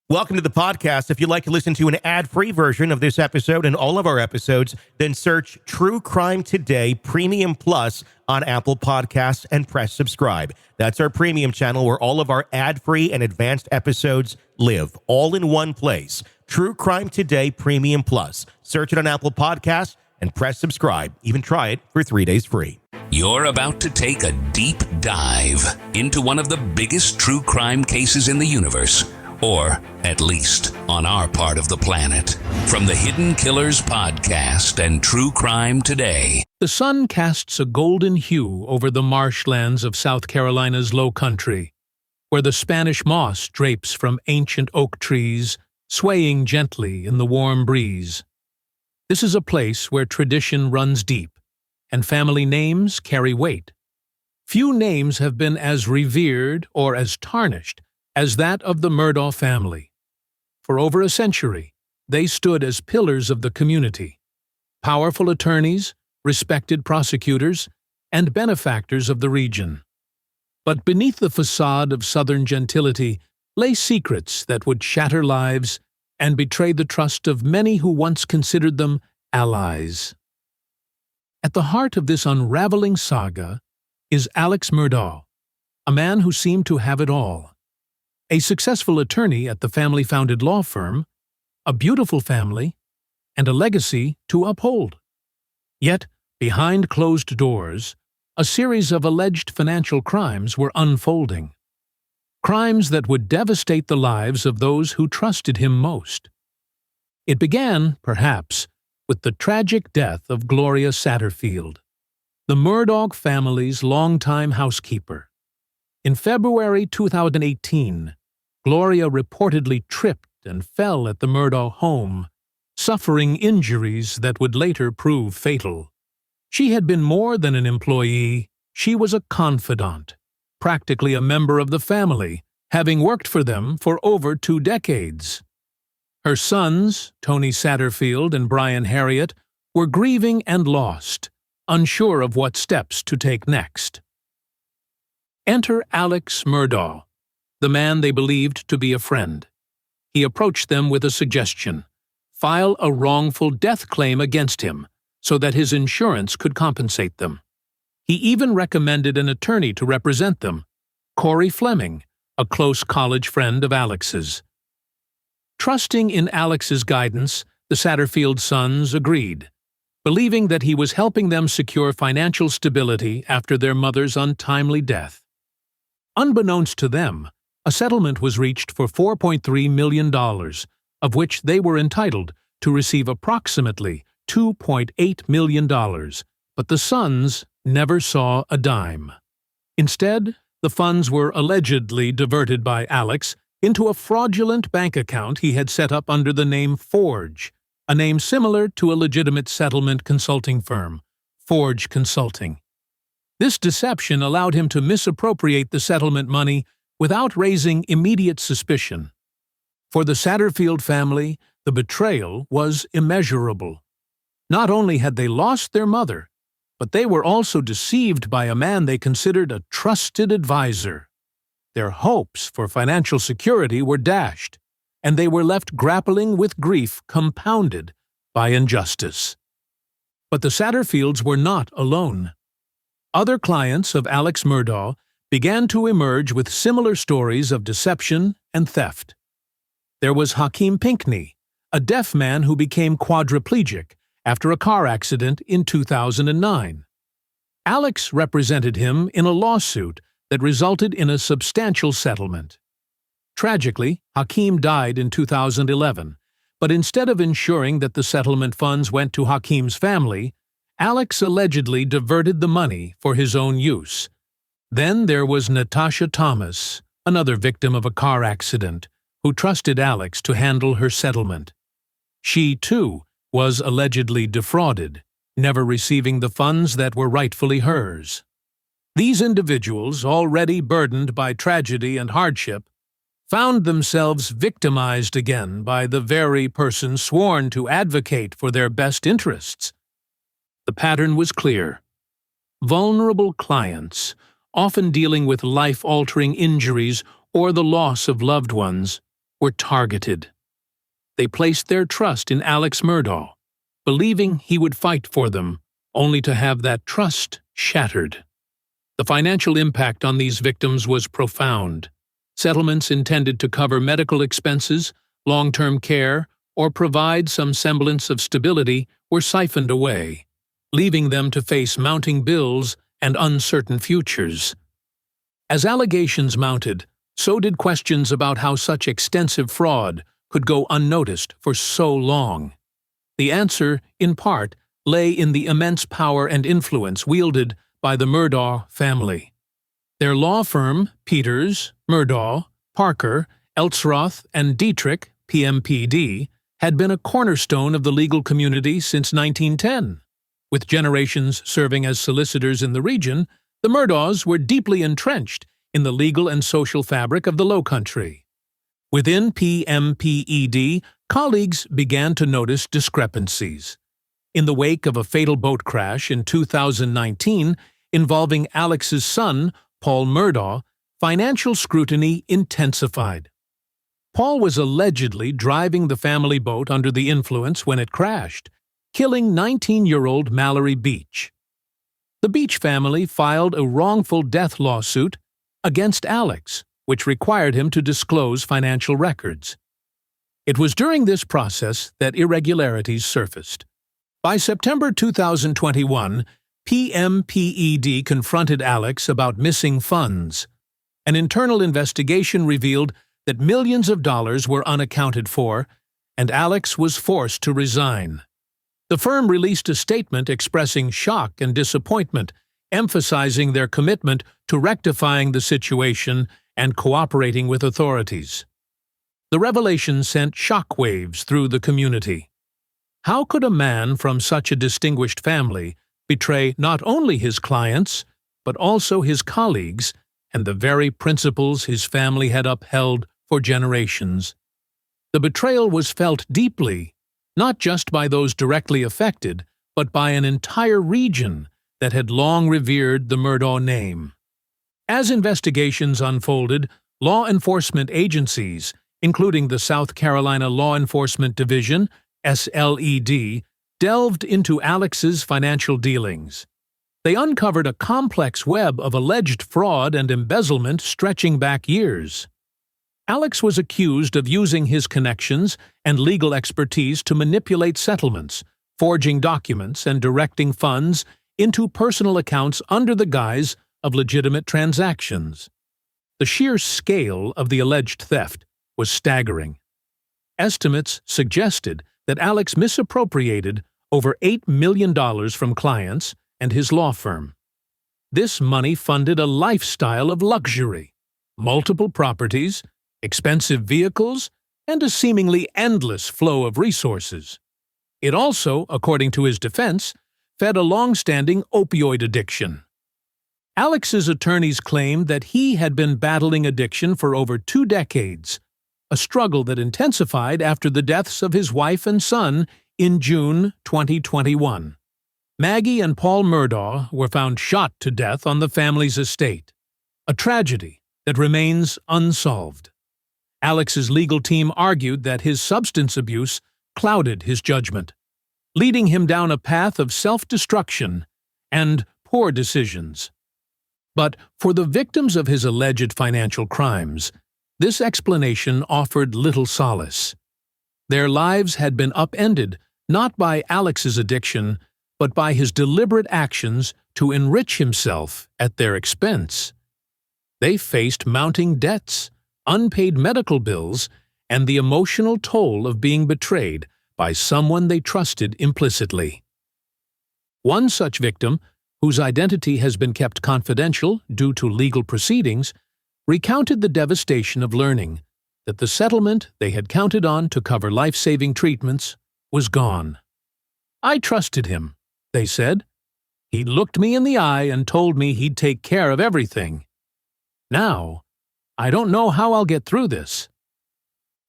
Welcome to the podcast. If you'd like to listen to an ad-free version of this episode and all of our episodes, then search True Crime Today Premium Plus on Apple Podcasts and press subscribe. That's our premium channel where all of our ad-free and advanced episodes live, all in one place. True Crime Today Premium Plus. Search it on Apple Podcasts and press subscribe. Even try it for 3 days free. You're about to take a deep dive into one of the biggest true crime cases in the universe. Or, at least, on our part of the planet. From the Hidden Killers podcast and True Crime Today. The sun casts a golden hue over the marshlands of South Carolina's low country, where the Spanish moss drapes from ancient oak trees, swaying gently in the warm breeze. This is a place where tradition runs deep, and family names carry weight. Few names have been as revered or as tarnished as that of the Murdaugh family. For over a century, they stood as pillars of the community, powerful attorneys, respected prosecutors, and benefactors of the region. But beneath the facade of Southern gentility lay secrets that would shatter lives and betray the trust of many who once considered them allies. At the heart of this unraveling saga is Alex Murdaugh, a man who seemed to have it all. A successful attorney at the family-founded law firm, a beautiful family, and a legacy to uphold. Yet, behind closed doors, a series of alleged financial crimes were unfolding. Crimes that would devastate the lives of those who trusted him most. It began, perhaps, with the tragic death of Gloria Satterfield, the Murdaugh family's longtime housekeeper. In February 2018, Gloria reportedly tripped and fell at the Murdaugh home, suffering injuries that would later prove fatal. She had been more than an employee, she was a confidant, practically a member of the family, having worked for them for over 2 decades. Her sons, Tony Satterfield and Brian Harriet, were grieving and lost, unsure of what steps to take next. Enter Alex Murdaugh, the man they believed to be a friend. He approached them with a suggestion: file a wrongful death claim against him so that his insurance could compensate them. He even recommended an attorney to represent them, Corey Fleming, a close college friend of Alex's. Trusting in Alex's guidance, the Satterfield sons agreed, believing that he was helping them secure financial stability after their mother's untimely death. Unbeknownst to them, a settlement was reached for $4.3 million, of which they were entitled to receive approximately $2.8 million, but the sons never saw a dime. Instead, the funds were allegedly diverted by Alex into a fraudulent bank account he had set up under the name Forge, a name similar to a legitimate settlement consulting firm, Forge Consulting. This deception allowed him to misappropriate the settlement money without raising immediate suspicion. For the Satterfield family, the betrayal was immeasurable. Not only had they lost their mother, but they were also deceived by a man they considered a trusted advisor. Their hopes for financial security were dashed, and they were left grappling with grief compounded by injustice. But the Satterfields were not alone. Other clients of Alex Murdaugh began to emerge with similar stories of deception and theft. There was Hakeem Pinkney, a deaf man who became quadriplegic after a car accident in 2009. Alex represented him in a lawsuit that resulted in a substantial settlement. Tragically, Hakeem died in 2011, but instead of ensuring that the settlement funds went to Hakeem's family, Alex allegedly diverted the money for his own use. Then there was Natasha Thomas, another victim of a car accident, who trusted Alex to handle her settlement. She, too, was allegedly defrauded, never receiving the funds that were rightfully hers. These individuals, already burdened by tragedy and hardship, found themselves victimized again by the very person sworn to advocate for their best interests. The pattern was clear. Vulnerable clients, often dealing with life-altering injuries or the loss of loved ones, were targeted. They placed their trust in Alex Murdaugh, believing he would fight for them, only to have that trust shattered. The financial impact on these victims was profound. Settlements intended to cover medical expenses, long-term care, or provide some semblance of stability were siphoned away, leaving them to face mounting bills and uncertain futures. As allegations mounted, so did questions about how such extensive fraud could go unnoticed for so long. The answer, in part, lay in the immense power and influence wielded by the Murdaugh family. Their law firm, Peters, Murdaugh, Parker, Eltzroth, and Dietrich, PMPD, had been a cornerstone of the legal community since 1910. With generations serving as solicitors in the region, the Murdaughs were deeply entrenched in the legal and social fabric of the Low Country. Within PMPED, colleagues began to notice discrepancies. In the wake of a fatal boat crash in 2019 involving Alex's son, Paul Murdaugh, financial scrutiny intensified. Paul was allegedly driving the family boat under the influence when it crashed, killing 19-year-old Mallory Beach. The Beach family filed a wrongful death lawsuit against Alex, which required him to disclose financial records. It was during this process that irregularities surfaced. By September 2021, PMPED confronted Alex about missing funds. An internal investigation revealed that millions of dollars were unaccounted for, and Alex was forced to resign. The firm released a statement expressing shock and disappointment, emphasizing their commitment to rectifying the situation and cooperating with authorities. The revelation sent shockwaves through the community. How could a man from such a distinguished family betray not only his clients, but also his colleagues and the very principles his family had upheld for generations? The betrayal was felt deeply, not just by those directly affected, but by an entire region that had long revered the Murdaugh name. As investigations unfolded, law enforcement agencies, including the South Carolina Law Enforcement Division, SLED, delved into Alex's financial dealings. They uncovered a complex web of alleged fraud and embezzlement stretching back years. Alex was accused of using his connections and legal expertise to manipulate settlements, forging documents and directing funds into personal accounts under the guise of legitimate transactions. The sheer scale of the alleged theft was staggering. Estimates suggested that Alex misappropriated over $8 million from clients and his law firm. This money funded a lifestyle of luxury, multiple properties, expensive vehicles, and a seemingly endless flow of resources. It also, according to his defense, fed a long-standing opioid addiction. Alex's attorneys claimed that he had been battling addiction for over 2 decades, a struggle that intensified after the deaths of his wife and son in June 2021. Maggie and Paul Murdaugh were found shot to death on the family's estate, a tragedy that remains unsolved. Alex's legal team argued that his substance abuse clouded his judgment, leading him down a path of self-destruction and poor decisions. But for the victims of his alleged financial crimes, this explanation offered little solace. Their lives had been upended not by Alex's addiction, but by his deliberate actions to enrich himself at their expense. They faced mounting debts, unpaid medical bills, and the emotional toll of being betrayed by someone they trusted implicitly. One such victim, whose identity has been kept confidential due to legal proceedings, recounted the devastation of learning that the settlement they had counted on to cover life-saving treatments was gone. "I trusted him," they said. "He looked me in the eye and told me he'd take care of everything. Now, I don't know how I'll get through this."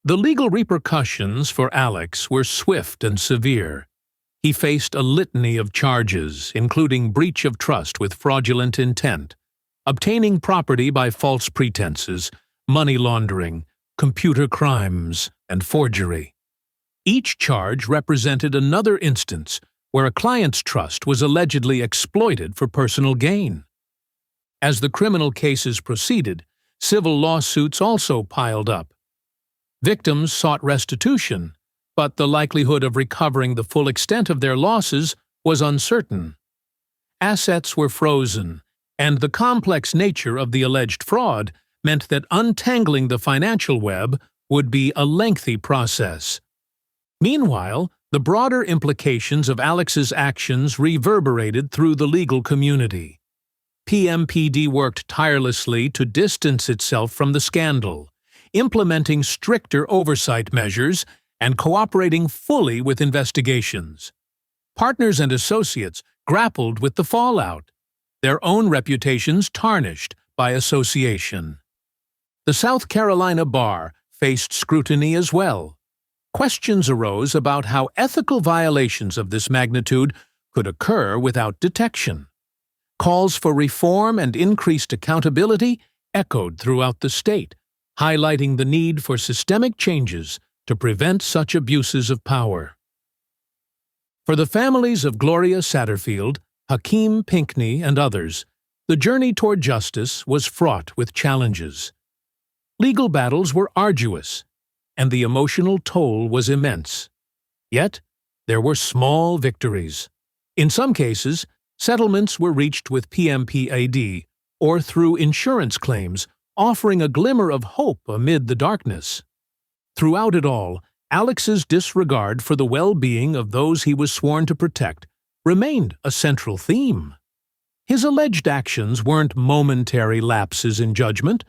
The legal repercussions for Alex were swift and severe. He faced a litany of charges, including breach of trust with fraudulent intent, obtaining property by false pretenses, money laundering, computer crimes, and forgery. Each charge represented another instance where a client's trust was allegedly exploited for personal gain. As the criminal cases proceeded, civil lawsuits also piled up. Victims sought restitution, but the likelihood of recovering the full extent of their losses was uncertain. Assets were frozen, and the complex nature of the alleged fraud meant that untangling the financial web would be a lengthy process. Meanwhile, the broader implications of Alex's actions reverberated through the legal community. PMPD worked tirelessly to distance itself from the scandal, implementing stricter oversight measures and cooperating fully with investigations. Partners and associates grappled with the fallout, their own reputations tarnished by association. The South Carolina bar faced scrutiny as well. Questions arose about how ethical violations of this magnitude could occur without detection. Calls for reform and increased accountability echoed throughout the state, highlighting the need for systemic changes to prevent such abuses of power. For the families of Gloria Satterfield, Hakeem Pinckney, and others, the journey toward justice was fraught with challenges. Legal battles were arduous, and the emotional toll was immense. Yet, there were small victories. In some cases, settlements were reached with PMPAD or through insurance claims, offering a glimmer of hope amid the darkness. Throughout it all, Alex's disregard for the well-being of those he was sworn to protect remained a central theme. His alleged actions weren't momentary lapses in judgment,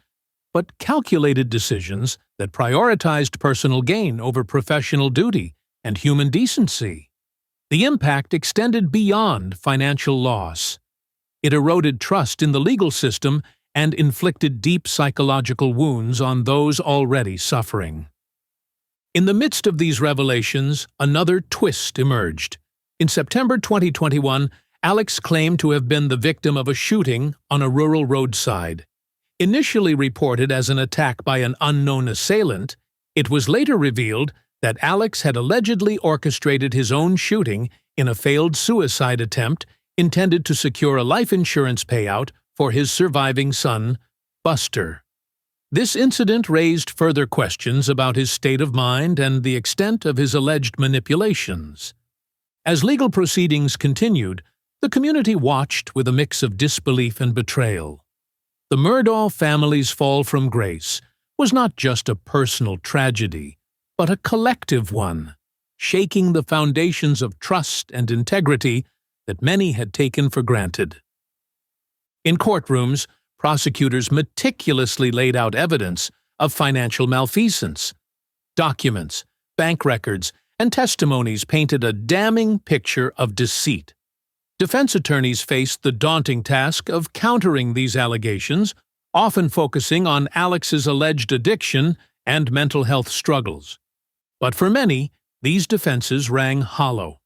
but calculated decisions that prioritized personal gain over professional duty and human decency. The impact extended beyond financial loss. It eroded trust in the legal system and inflicted deep psychological wounds on those already suffering. In the midst of these revelations, another twist emerged. In September 2021, Alex claimed to have been the victim of a shooting on a rural roadside. Initially reported as an attack by an unknown assailant, it was later revealed that Alex had allegedly orchestrated his own shooting in a failed suicide attempt intended to secure a life insurance payout for his surviving son, Buster. This incident raised further questions about his state of mind and the extent of his alleged manipulations. As legal proceedings continued, the community watched with a mix of disbelief and betrayal. The Murdaugh family's fall from grace was not just a personal tragedy, but a collective one, shaking the foundations of trust and integrity that many had taken for granted. In courtrooms, prosecutors meticulously laid out evidence of financial malfeasance. Documents, bank records, and testimonies painted a damning picture of deceit. Defense attorneys faced the daunting task of countering these allegations, often focusing on Alex's alleged addiction and mental health struggles. But for many, these defenses rang hollow.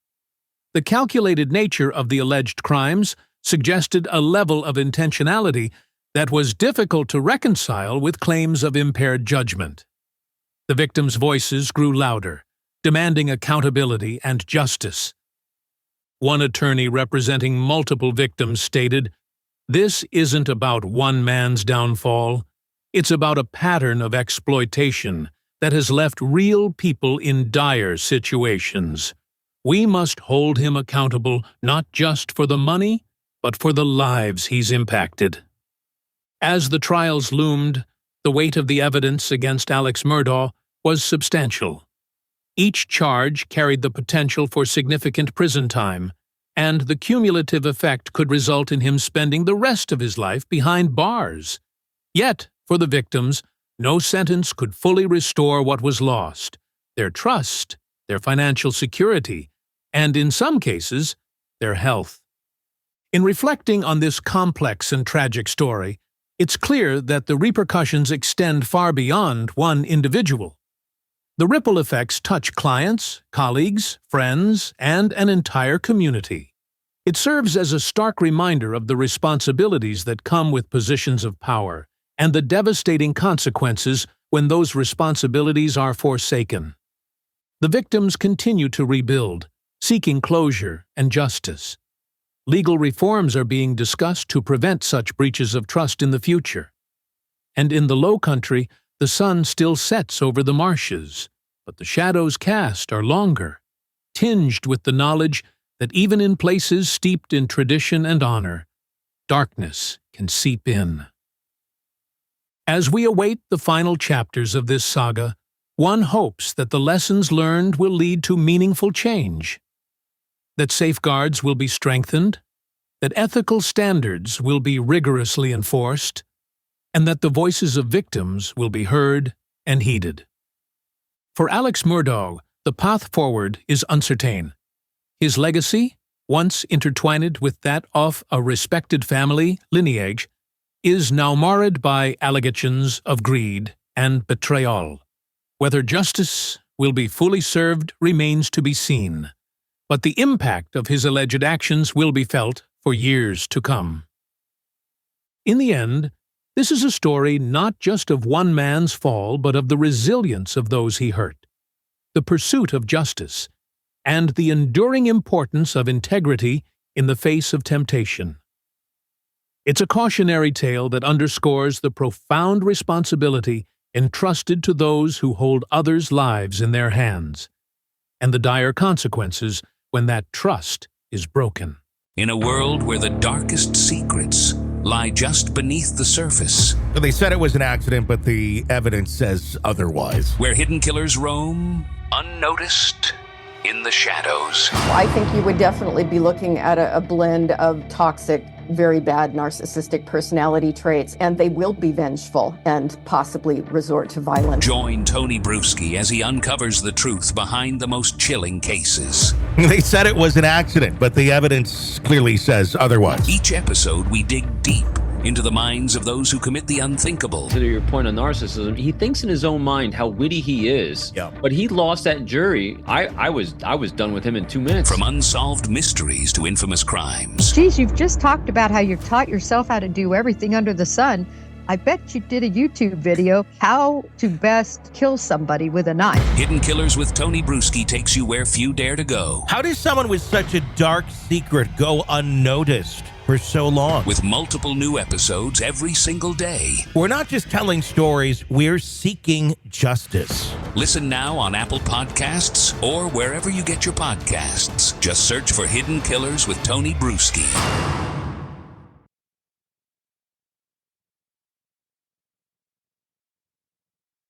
The calculated nature of the alleged crimes suggested a level of intentionality that was difficult to reconcile with claims of impaired judgment. The victims' voices grew louder, demanding accountability and justice. One attorney representing multiple victims stated, "This isn't about one man's downfall. It's about a pattern of exploitation that has left real people in dire situations. We must hold him accountable not just for the money, but for the lives he's impacted." As the trials loomed, the weight of the evidence against Alex Murdaugh was substantial. Each charge carried the potential for significant prison time, and the cumulative effect could result in him spending the rest of his life behind bars. Yet, for the victims, no sentence could fully restore what was lost: their trust, their financial security, and in some cases, their health. In reflecting on this complex and tragic story, it's clear that the repercussions extend far beyond one individual. The ripple effects touch clients, colleagues, friends, and an entire community. It serves as a stark reminder of the responsibilities that come with positions of power and the devastating consequences when those responsibilities are forsaken. The victims continue to rebuild, seeking closure and justice. Legal reforms are being discussed to prevent such breaches of trust in the future. And in the Low Country, the sun still sets over the marshes, but the shadows cast are longer, tinged with the knowledge that even in places steeped in tradition and honor, darkness can seep in. As we await the final chapters of this saga, one hopes that the lessons learned will lead to meaningful change, that safeguards will be strengthened, that ethical standards will be rigorously enforced, and that the voices of victims will be heard and heeded. For Alex Murdaugh, the path forward is uncertain. His legacy, once intertwined with that of a respected family lineage, is now marred by allegations of greed and betrayal. Whether justice will be fully served remains to be seen, but the impact of his alleged actions will be felt for years to come. In the end, this is a story not just of one man's fall, but of the resilience of those he hurt, the pursuit of justice, and the enduring importance of integrity in the face of temptation. It's a cautionary tale that underscores the profound responsibility entrusted to those who hold others' lives in their hands, and the dire consequences when that trust is broken. In a world where the darkest secrets lie just beneath the surface, They said it was an accident, but the evidence says otherwise. where hidden killers roam unnoticed in the shadows. I think you would definitely be looking at a blend of toxic, very bad narcissistic personality traits, and they will be vengeful and possibly resort to violence. Join Tony Bruschi as he uncovers the truth behind the most chilling cases. They said it was an accident, but the evidence clearly says otherwise. Each episode, we dig deep into the minds of those who commit the unthinkable. To your point on narcissism, he thinks in his own mind how witty he is. Yeah. But he lost that jury. I was done with him in 2 minutes. From unsolved mysteries to infamous crimes. Geez, you've just talked about how you've taught yourself how to do everything under the sun. I bet you did a YouTube video, how to best kill somebody with a knife. Hidden Killers with Tony Bruschi takes you where few dare to go. How does someone with such a dark secret go unnoticed for so long? With multiple new episodes every single day. We're not just telling stories, we're seeking justice. Listen now on Apple Podcasts or wherever you get your podcasts. Just search for Hidden Killers with Tony Bruschi.